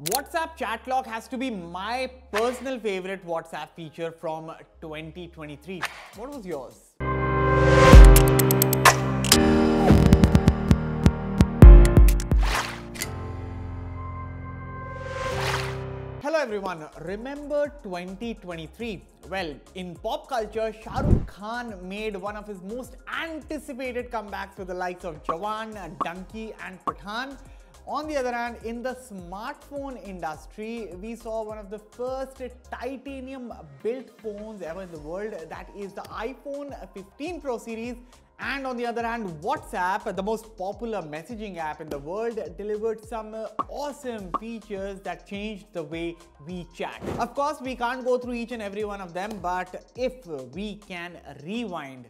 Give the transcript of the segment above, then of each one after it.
WhatsApp chat lock has to be my personal favorite WhatsApp feature from 2023. What was yours? Hello everyone, remember 2023? Well, in pop culture, Shah Rukh Khan made one of his most anticipated comebacks with the likes of Jawan, Dunki and Pathan. On the other hand, in the smartphone industry, we saw one of the first titanium-built phones ever in the world, that is the iPhone 15 Pro series. And on the other hand, WhatsApp, the most popular messaging app in the world, delivered some awesome features that changed the way we chat. Of course, we can't go through each and every one of them, but if we can rewind,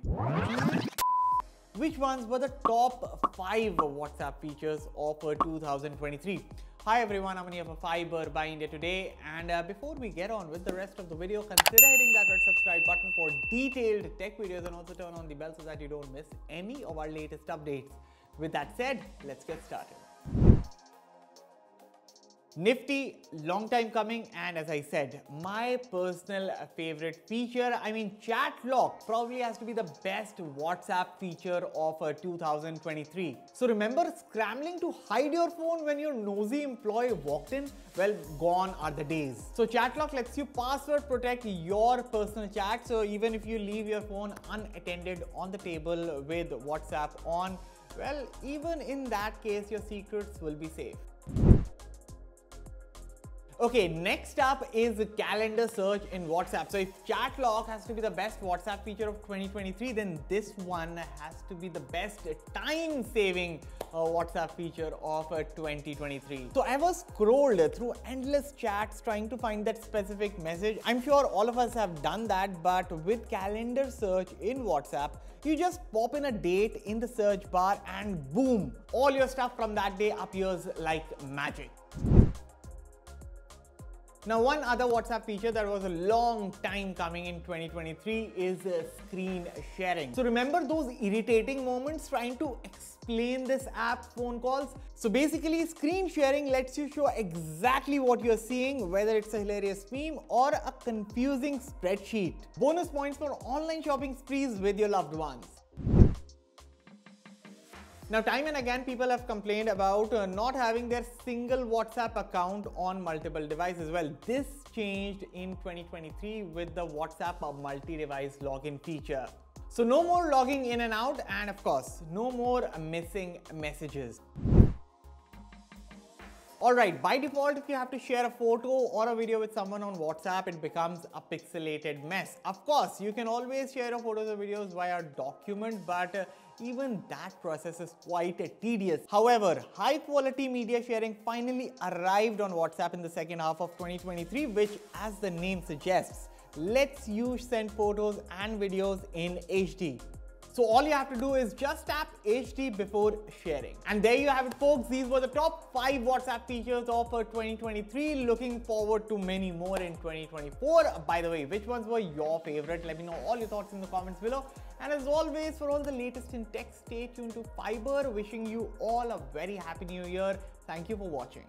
which ones were the top 5 WhatsApp features of 2023? Hi everyone, I'm here for Fiiber by India Today, and before we get on with the rest of the video, consider hitting that red subscribe button for detailed tech videos and also turn on the bell so that you don't miss any of our latest updates. With that said, let's get started. Nifty, long time coming, and as I said, my personal favorite feature. I mean, chat lock probably has to be the best WhatsApp feature of 2023. So remember scrambling to hide your phone when your nosy employee walked in? Well, gone are the days. So chat lock lets you password protect your personal chat. So even if you leave your phone unattended on the table with WhatsApp on, well, even in that case, your secrets will be safe. Okay, next up is calendar search in WhatsApp. So if chat lock has to be the best WhatsApp feature of 2023, then this one has to be the best time-saving WhatsApp feature of 2023. So I was scrolled through endless chats trying to find that specific message. I'm sure all of us have done that, but with calendar search in WhatsApp, you just pop in a date in the search bar and boom, all your stuff from that day appears like magic. Now, one other WhatsApp feature that was a long time coming in 2023 is screen sharing. So remember those irritating moments trying to explain this app phone calls? So basically, screen sharing lets you show exactly what you're seeing, whether it's a hilarious meme or a confusing spreadsheet. Bonus points for online shopping sprees with your loved ones. Now, time and again, people have complained about not having their single WhatsApp account on multiple devices. Well, this changed in 2023 with the WhatsApp MultiDevice Login feature. So no more logging in and out, and of course, no more missing messages. Alright, by default, if you have to share a photo or a video with someone on WhatsApp, it becomes a pixelated mess. Of course, you can always share your photos or videos via document, but even that process is quite tedious. However, high quality media sharing finally arrived on WhatsApp in the second half of 2023, which, as the name suggests, lets you send photos and videos in HD. So all you have to do is just tap HD before sharing. And there you have it, folks. These were the top 5 WhatsApp features of 2023. Looking forward to many more in 2024. By the way, which ones were your favorite? Let me know all your thoughts in the comments below. And as always, for all the latest in tech, stay tuned to Fiiber. Wishing you all a very happy new year. Thank you for watching.